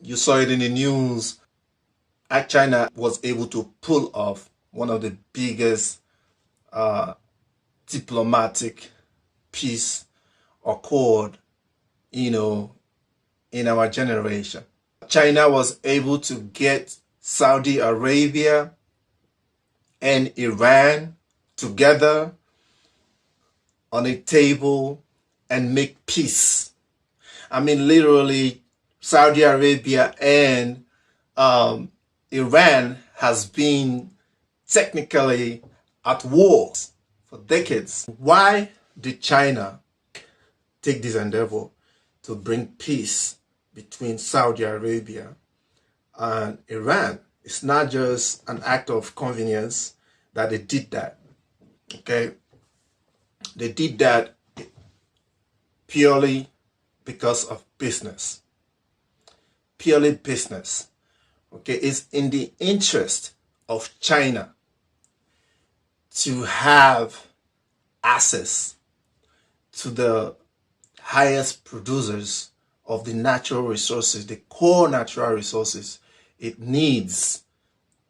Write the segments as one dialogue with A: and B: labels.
A: You saw it in the news. China was able to pull off one of the biggest diplomatic peace accord, in our generation. China was able to get Saudi Arabia and Iran together on a table and make peace. I mean, literally, Saudi Arabia and Iran has been technically at war for decades. Why did China take this endeavor to bring peace between Saudi Arabia and Iran? It's not just an act of convenience that they did that, okay? They did that purely because of business. Purely business, okay? It's in the interest of China to have access to the highest producers of the natural resources, the core natural resources it needs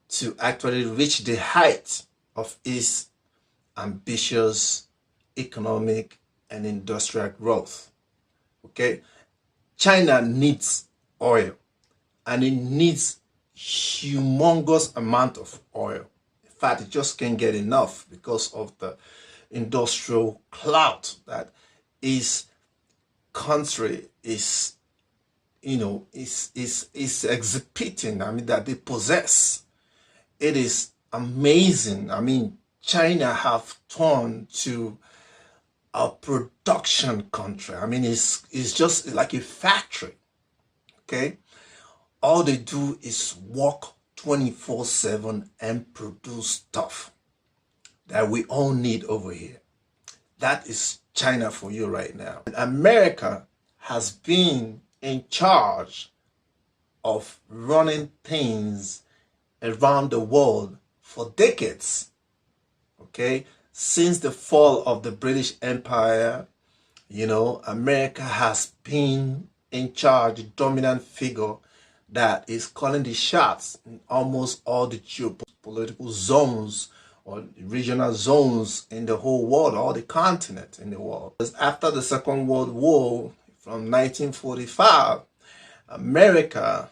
A: to actually reach the height of its ambitious economic and industrial growth. Okay, China needs oil, and it needs humongous amount of oil. In fact, it just can't get enough because of the industrial clout that its country is exhibiting. I mean, that they possess. It is amazing. I mean, China have turned to a production country. I mean, it's just like a factory. Okay, all they do is work 24/7 and produce stuff that we all need over here. That is China for you right now. America has been in charge of running things around the world for decades. Okay, since the fall of the British Empire, America has been in charge, the dominant figure that is calling the shots in almost all the geopolitical zones or regional zones in the whole world, all the continents in the world. Because after the Second World War from 1945, America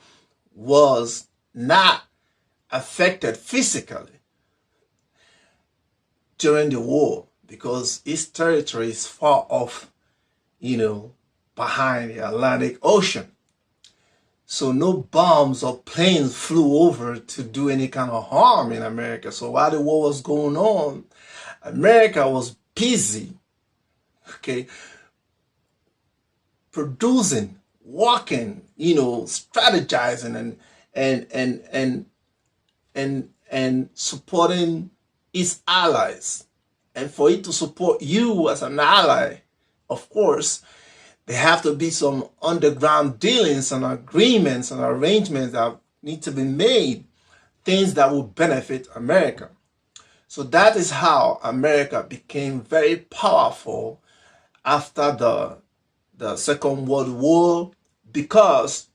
A: was not affected physically during the war because its territory is far off, behind the Atlantic Ocean. So no bombs or planes flew over to do any kind of harm in America. So while the war was going on, America was busy, okay, producing, working, strategizing and supporting its allies. And for it to support you as an ally, of course, there have to be some underground dealings and agreements and arrangements that need to be made, things that will benefit America. So that is how America became very powerful after the Second World War, because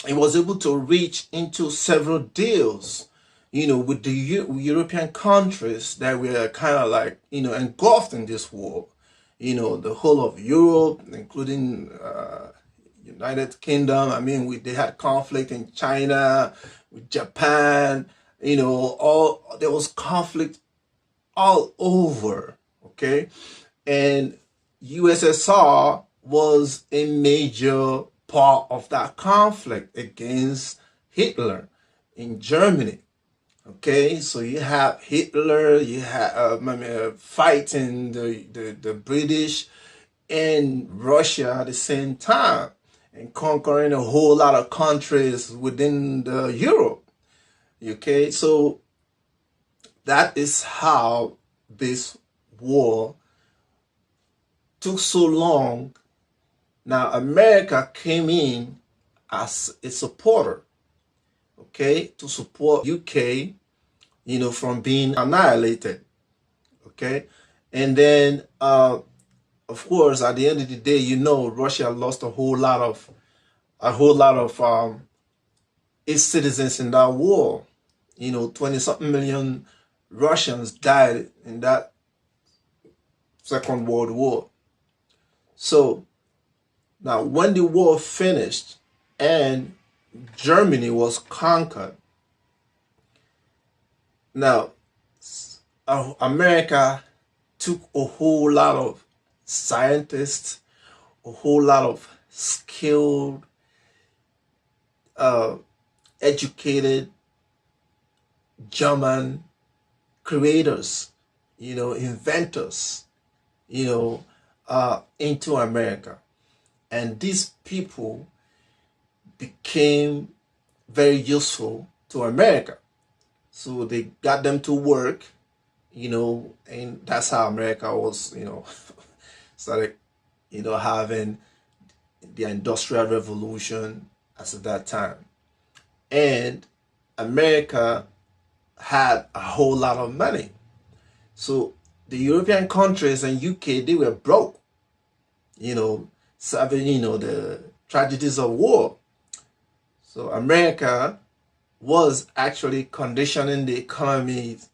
A: it was able to reach into several deals, with the European countries that were kind of like, engulfed in this war. The whole of Europe, including United Kingdom. I mean, they had conflict in China, with Japan. There was conflict all over. Okay, and USSR was a major part of that conflict against Hitler in Germany. Okay, so you have Hitler, you have fighting the British and Russia at the same time, and conquering a whole lot of countries within Europe. Okay, so that is how this war took so long. Now America came in as a supporter, okay, to support UK, from being annihilated, okay, and then of course at the end of the day, Russia lost a whole lot of its citizens in that war. 20-something million Russians died in that Second World War. So now when the war finished and Germany was conquered, now America took a whole lot of scientists, a whole lot of skilled, educated German creators, inventors, into America. And these people became very useful to America. So they got them to work, and that's how America was, started, having the Industrial Revolution as at that time. And America had a whole lot of money. So the European countries and UK, they were broke, serving, the tragedies of war. So America was actually conditioning the economies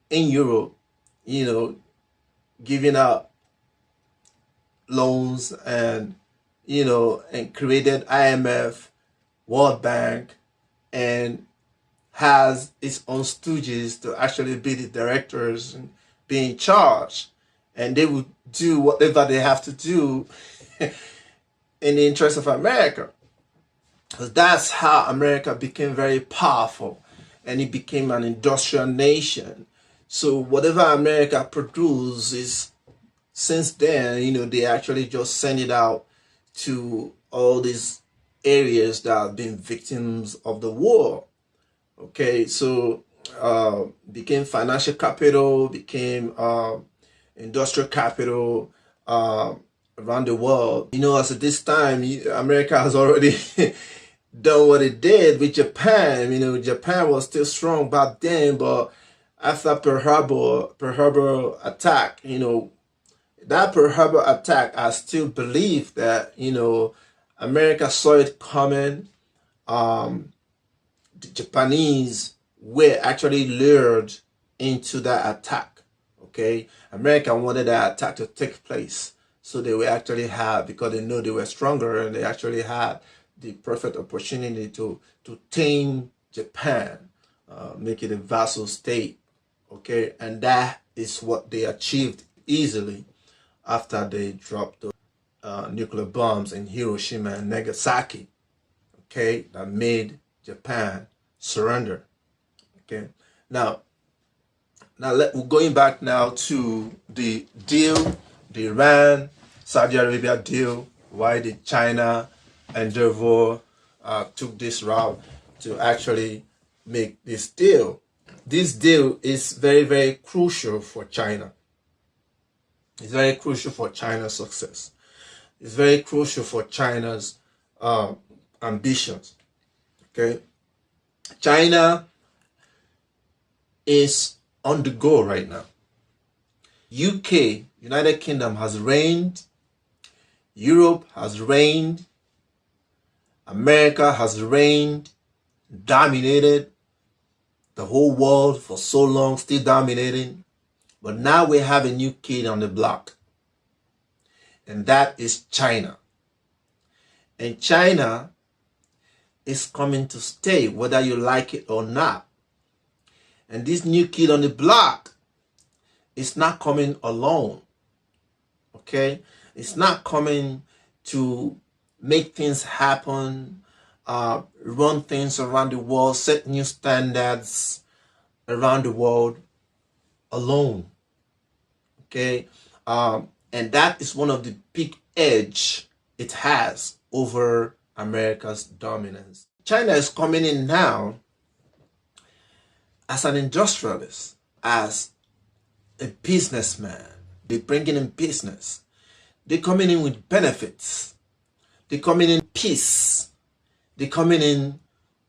A: in Europe, giving out loans and, and created IMF, World Bank, and has its own stooges to actually be the directors and be in charge. And they would do whatever they have to do in the interest of America. Because that's how America became very powerful, and it became an industrial nation. So whatever America produces, since then, they actually just send it out to all these areas that have been victims of the war. Okay, so became financial capital, became industrial capital around the world. As at this time, America has already done what it did with Japan. Japan was still strong back then, but after Pearl Harbor attack, that Pearl Harbor attack, I still believe that, America saw it coming. The Japanese were actually lured into that attack. Okay, America wanted that attack to take place, so they were actually had, because they know they were stronger, and they actually had the perfect opportunity to tame Japan, make it a vassal state. Okay, and that is what they achieved easily after they dropped the nuclear bombs in Hiroshima and Nagasaki. Okay, that made Japan surrender. Okay, now we're going back now to the deal, the Iran Saudi Arabia deal. Why did China endeavor took this route to actually make this deal? This deal is very, very crucial for China. It's very crucial for China's success. It's very crucial for China's ambitions. Okay, China is on the go right now. UK, United Kingdom, has reigned. Europe has reigned. America has reigned, dominated the whole world for so long, still dominating. But now we have a new kid on the block, and that is China. And China is coming to stay, whether you like it or not. And this new kid on the block is not coming alone. Okay? It's not coming to make things happen, run things around the world, set new standards around the world alone. Okay? And that is one of the big edge it has over America's dominance. China is coming in now as an industrialist, as a businessman. They're bringing in business. They're coming in with benefits. They're coming in peace. They're coming in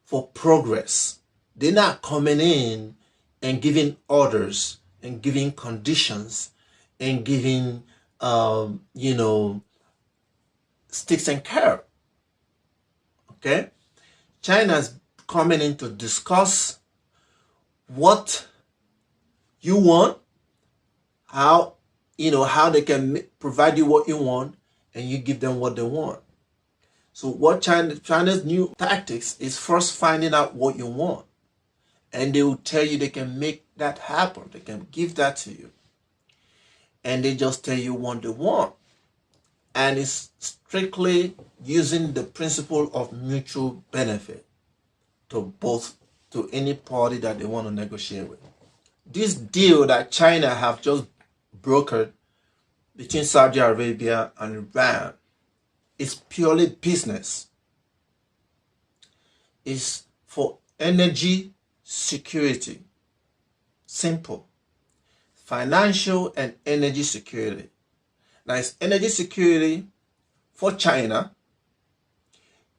A: for progress. They're not coming in and giving orders and giving conditions and giving, sticks and carrots. Okay? China's coming in to discuss what you want, how they can provide you what you want, and you give them what they want. So what China's new tactics is first finding out what you want, and they will tell you they can make that happen. They can give that to you, and they just tell you what they want. And it's strictly using the principle of mutual benefit to any party that they want to negotiate with. This deal that China have just brokered between Saudi Arabia and Iran is purely business. It's for energy security. Simple. Financial and energy security. Now it's energy security for China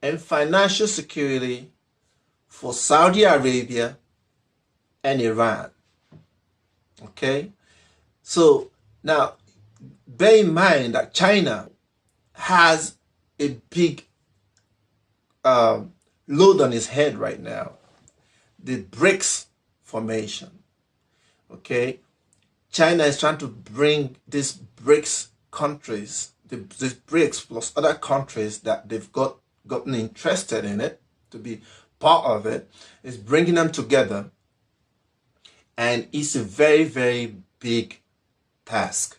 A: and financial security for Saudi Arabia and Iran. Okay? So now bear in mind that China has a big load on his head right now. The BRICS formation. Okay? China is trying to bring these BRICS countries, the BRICS plus other countries that they've gotten interested in it to be part of it, is bringing them together, and it's a very, very big task.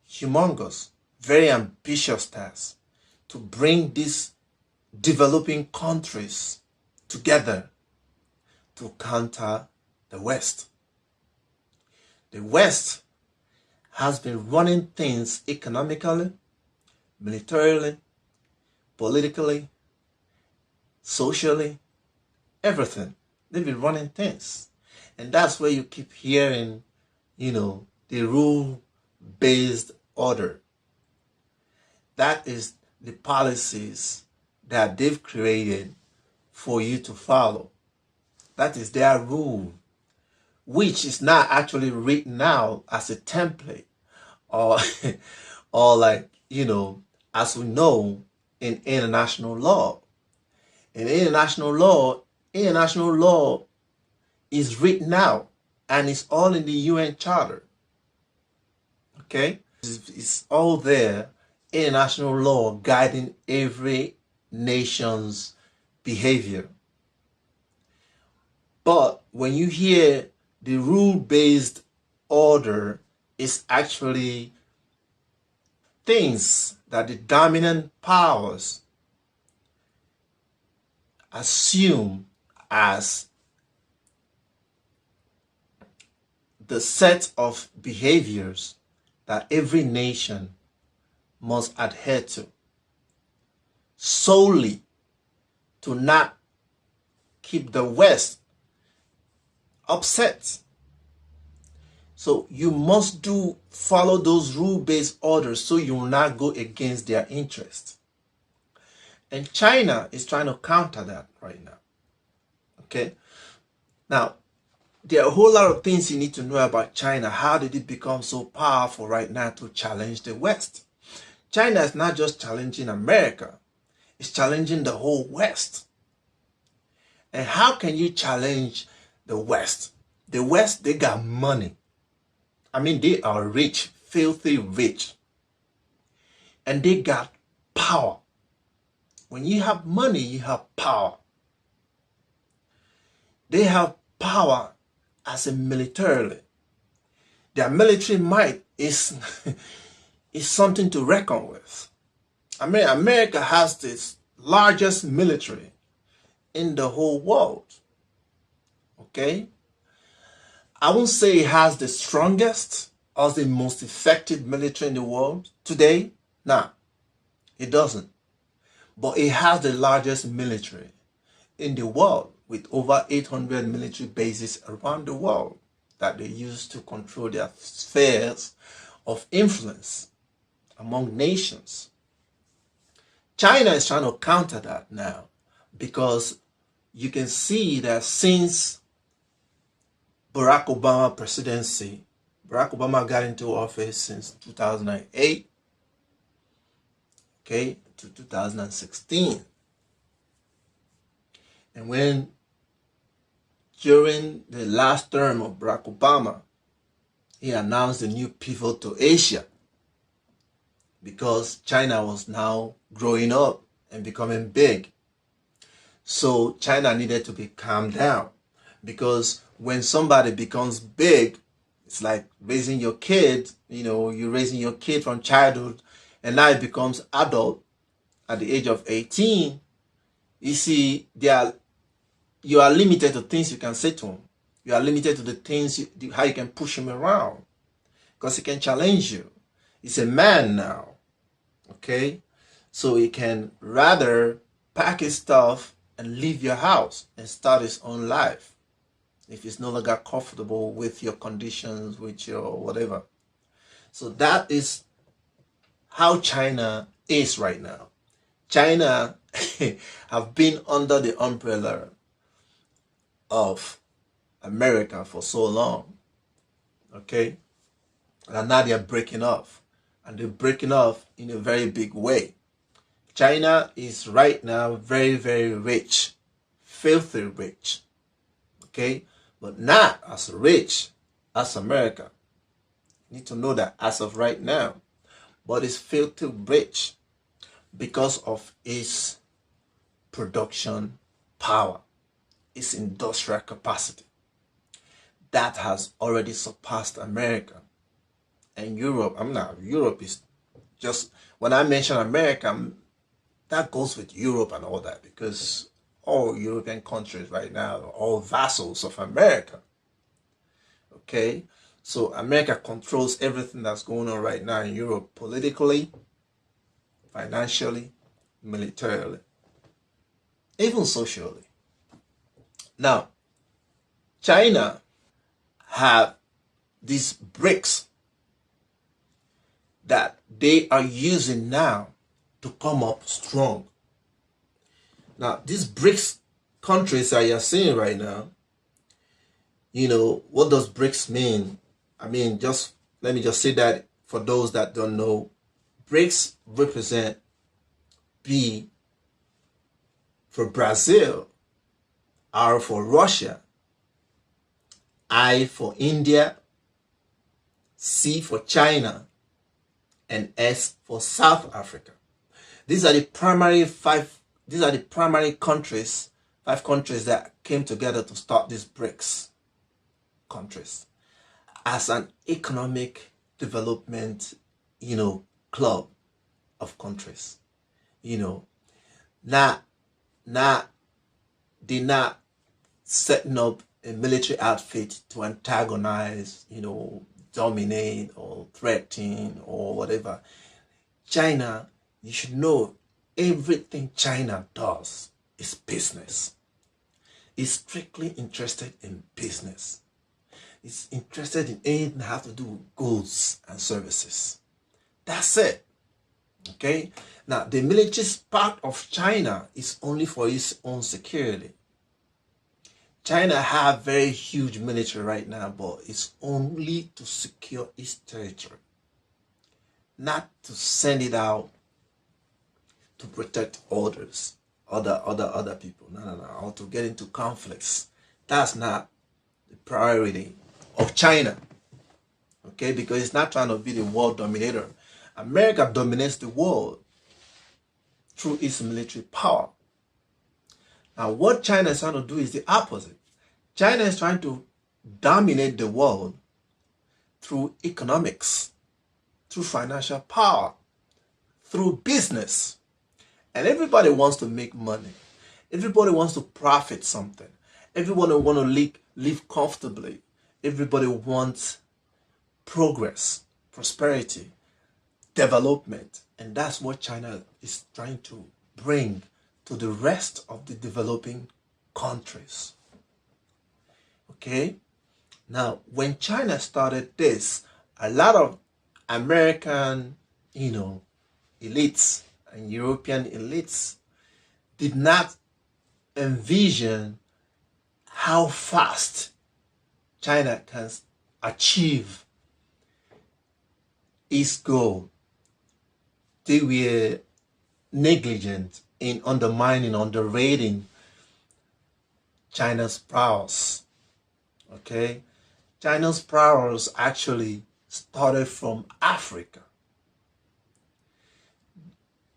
A: Humongous, very ambitious task to bring these developing countries together to counter the West. The West has been running things economically, militarily, politically, socially, everything. They've been running things. And that's where you keep hearing, the rule-based order. That is the policies that they've created for you to follow. That is their rule, which is not actually written out as a template or as we know in international law. In international law is written out, and it's all in the UN Charter. Okay? It's all there, international law guiding every nation's behavior. But when you hear the rule-based order, is actually things that the dominant powers assume as the set of behaviors that every nation must adhere to, solely to not keep the West upset. So you must follow those rule-based orders so you will not go against their interests. And China is trying to counter that right now. Okay? Now, there are a whole lot of things you need to know about China. How did it become so powerful right now to challenge the West? China is not just challenging America. It's challenging the whole West. And how can you challenge the West? The West, they got money. I mean, they are rich, filthy rich. And they got power. When you have money, you have power. They have power as a militarily. Their military might is something to reckon with. I mean, America has the largest military in the whole world. Okay? I won't say it has the strongest or the most effective military in the world today. Nah, it doesn't. But it has the largest military in the world, with over 800 military bases around the world that they use to control their spheres of influence among nations. China is trying to counter that now, because you can see that since Barack Obama presidency, Barack Obama got into office since 2008, okay, to 2016. And when during the last term of Barack Obama, he announced a new pivot to Asia because China was now growing up and becoming big. So China needed to be calmed down, because when somebody becomes big, it's like raising your kid. You're raising your kid from childhood, and now it becomes adult at the age of 18. You see, you are limited to things you can say to him. You are limited to the things, how you can push him around, because he can challenge you. He's a man now, okay? So he can rather pack his stuff and leave your house and start his own life if he's no longer comfortable with your conditions, with your whatever. So that is how China is right now. China have been under the umbrella of America for so long, okay? And now they're breaking off, and they're breaking off in a very big way. China is right now very, very rich, filthy rich, okay? But not as rich as America. You need to know that as of right now. But it's filthy rich because of its production power, its industrial capacity. That has already surpassed America and Europe. Europe is just, when I mention America, that goes with Europe and all that, because all European countries right now are all vassals of America. Okay? So America controls everything that's going on right now in Europe, politically, financially, militarily, even socially. Now, China have these bricks that they are using now to come up strong. Now, these BRICS countries that you're seeing right now, what does BRICS mean? Let me just say that for those that don't know, BRICS represent B for Brazil, R for Russia, I for India, C for China, and S for South Africa. These are the primary countries, 5 countries that came together to start these BRICS countries as an economic development, club of countries. They're not setting up a military outfit to antagonize, dominate or threaten or whatever. China, you should know, everything China does is business. It's strictly interested in business. It's interested in anything that has to do with goods and services. That's it. Okay? Now, the military part of China is only for its own security. China have very huge military right now, but it's only to secure its territory, not to send it out to protect others, other people. No, or to get into conflicts. That's not the priority of China. Okay, because it's not trying to be the world dominator. America dominates the world through its military power. Now, what China is trying to do is the opposite. China is trying to dominate the world through economics, through financial power, through business. And everybody wants to make money. Everybody wants to profit something. Everybody wants to live comfortably. Everybody wants progress, prosperity, development. And that's what China is trying to bring to the rest of the developing countries. Okay? Now, when China started this, a lot of American, elites and European elites did not envision how fast China can achieve its goal. They were negligent in undermining, underrating China's prowess. Okay? China's prowess actually started from Africa.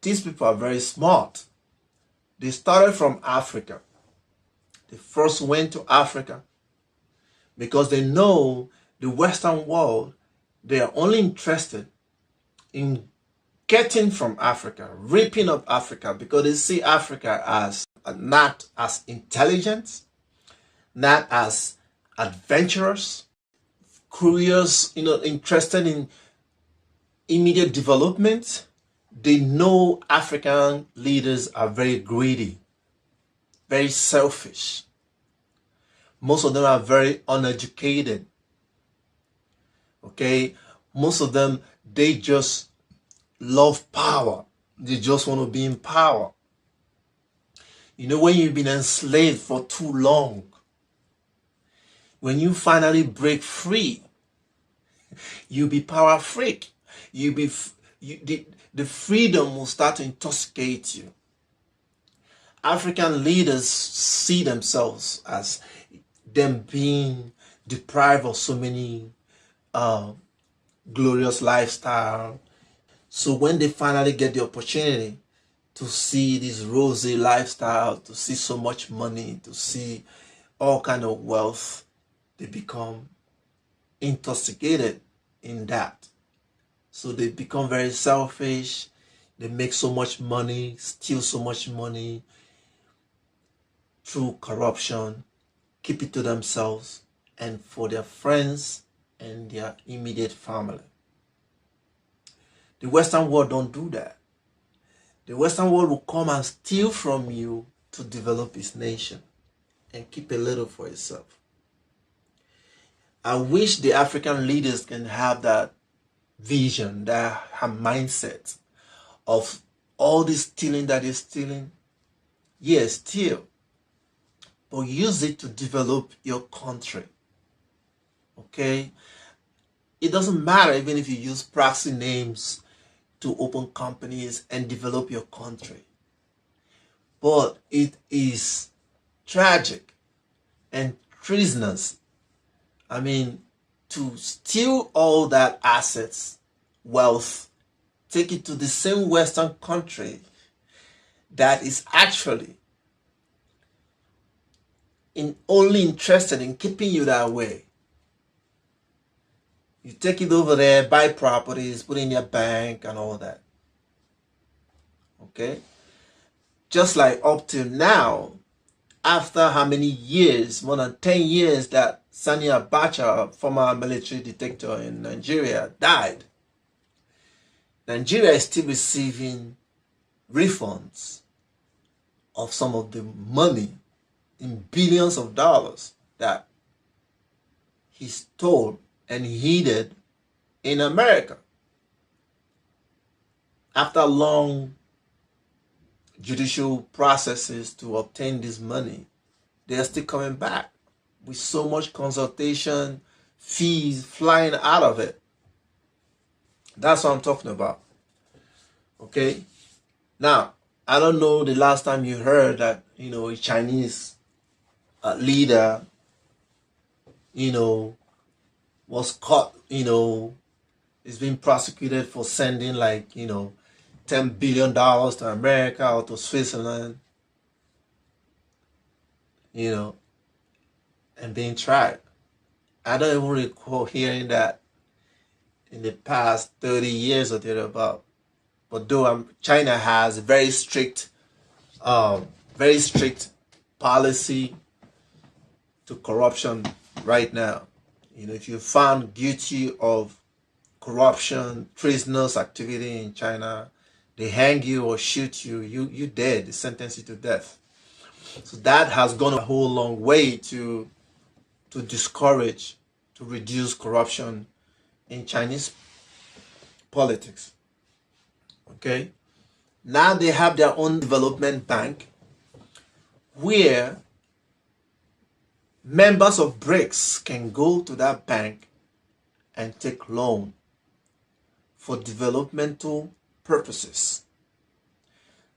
A: These people are very smart. They started from Africa. They first went to Africa because they know the Western world, they are only interested in getting from Africa, ripping up Africa, because they see Africa as not as intelligent, not as adventurous, curious, interested in immediate development. They know African leaders are very greedy, very selfish. Most of them are very uneducated. Okay? Most of them, they just love power. They just want to be in power. When you've been enslaved for too long, when you finally break free, you'll be power freak. The freedom will start to intoxicate you. African leaders see themselves as them being deprived of so many glorious lifestyle. So when they finally get the opportunity to see this rosy lifestyle, to see so much money, to see all kind of wealth, they become intoxicated in that. So they become very selfish. They make so much money, steal so much money through corruption, keep it to themselves and for their friends and their immediate family. The Western world don't do that. The Western world will come and steal from you to develop its nation and keep a little for itself. I wish the African leaders can have that vision, that mindset of all this stealing that is stealing. Yes, steal, but use it to develop your country. Okay? It doesn't matter even if you use proxy names to open companies and develop your country. But it is tragic and treasonous. To steal all that assets, wealth, take it to the same Western country that is actually only interested in keeping you that way. You take it over there, buy properties, put in your bank and all that. Okay? Just like up till now, after how many years, more than 10 years that Sani Abacha, former military dictator in Nigeria, died, Nigeria is still receiving refunds of some of the money in billions of dollars that he stole and hid in America. After long judicial processes to obtain this money, they are still coming back with so much consultation, fees flying out of it. That's what I'm talking about. Okay? Now, I don't know the last time you heard that, a Chinese leader, was caught, is being prosecuted for sending $10 billion to America or to Switzerland, and being tried. I don't even recall hearing that in the past 30 years or thereabout. But though China has a very strict policy to corruption right now. If you're found guilty of corruption, treasonous activity in China, they hang you or shoot you. You dead. They sentence you to death. So that has gone a whole long way to discourage, to reduce corruption in Chinese politics. Okay? Now they have their own development bank where members of BRICS can go to that bank and take loan for developmental purposes.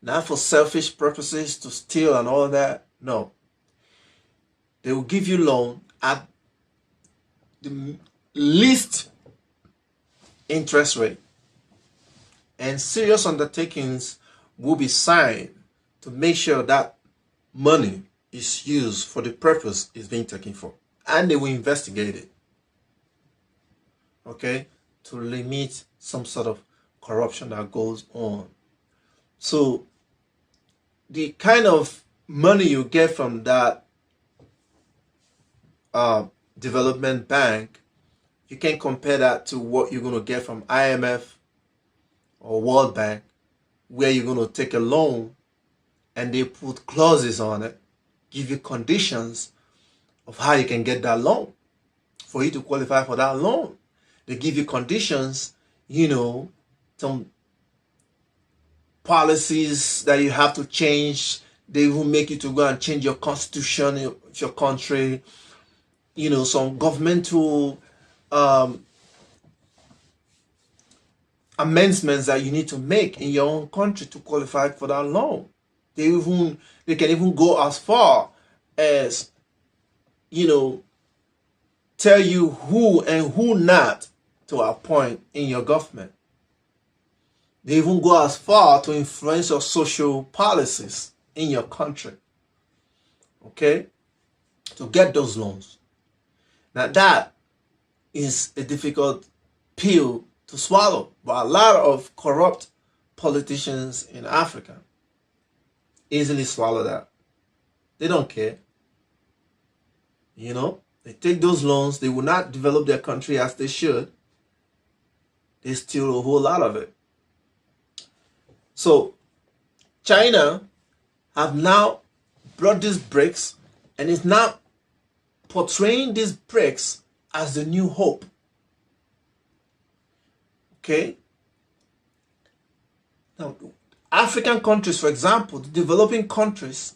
A: Not for selfish purposes to steal and all that. No. They will give you loan at the least interest rate, and serious undertakings will be signed to make sure that money is used for the purpose it's being taken for, and they will investigate it, okay, to limit some sort of corruption that goes on. So the kind of money you get from that development bank, you can compare that to what you're going to get from IMF or World Bank, where you're going to take a loan and they put clauses on it, give you conditions of how you can get that loan. For you to qualify for that loan, they give you conditions, some policies that you have to change. They will make you to go and change your constitution of your country, some governmental amendments that you need to make in your own country to qualify for that loan. They can even go as far as, tell you who and who not to appoint in your government. They even go as far to influence your social policies in your country, okay, to get those loans. Now that is a difficult pill to swallow, but a lot of corrupt politicians in Africa easily swallow that. They don't care. They take those loans, they will not develop their country as they should. They steal a whole lot of it. So China have now brought these BRICS and is now portraying these BRICS as the new hope. Okay? Now, African countries, for example, the developing countries,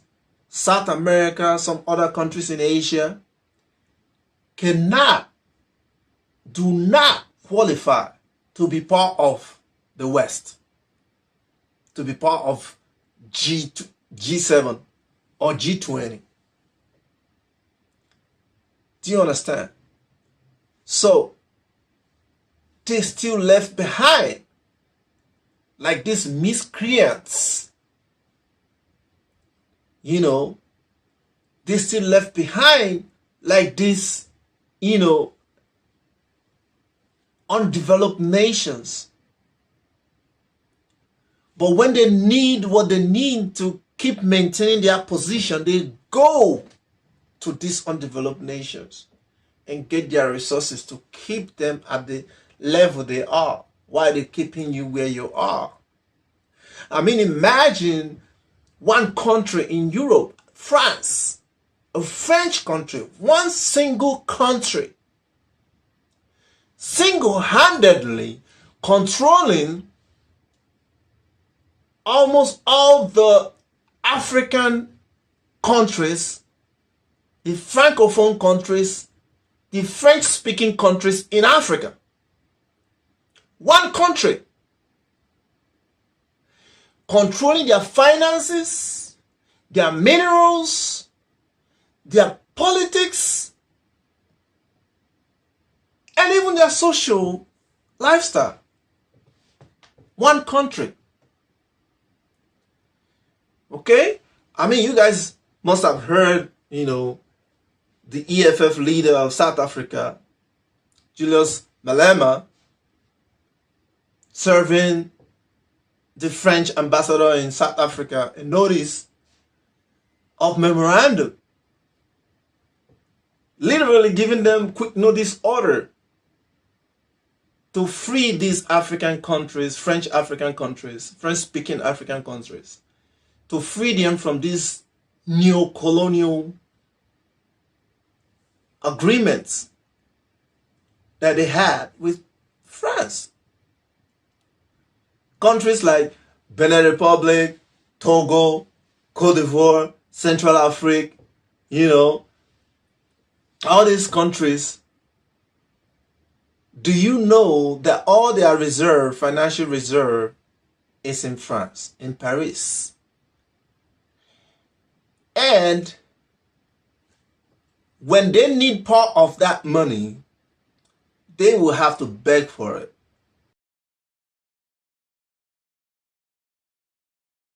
A: South America, some other countries in Asia, do not qualify to be part of the West, to be part of G7 or G20. Do you understand? So they still left behind like these miscreants. They still left behind like this, undeveloped nations. But when they need what they need to keep maintaining their position, they go to these undeveloped nations and get their resources to keep them at the level they are while they're keeping you where you are. I mean, imagine one country in Europe, France, a French country, one single country, single-handedly controlling almost all the African countries, the Francophone countries, the French-speaking countries in Africa. One country controlling their finances, their minerals, their politics, and even their social lifestyle. One country. Okay? I mean, you guys must have heard, the EFF leader of South Africa, Julius Malema, serving the French ambassador in South Africa a notice of memorandum, literally giving them quick notice order to free these African countries, French African countries, French-speaking African countries, to free them from these neo-colonial agreements that they had with France. Countries like Benin Republic, Togo, Cote d'Ivoire, Central Africa, all these countries, do you know that all their reserve, financial reserve, is in France, in Paris? And when they need part of that money, they will have to beg for it.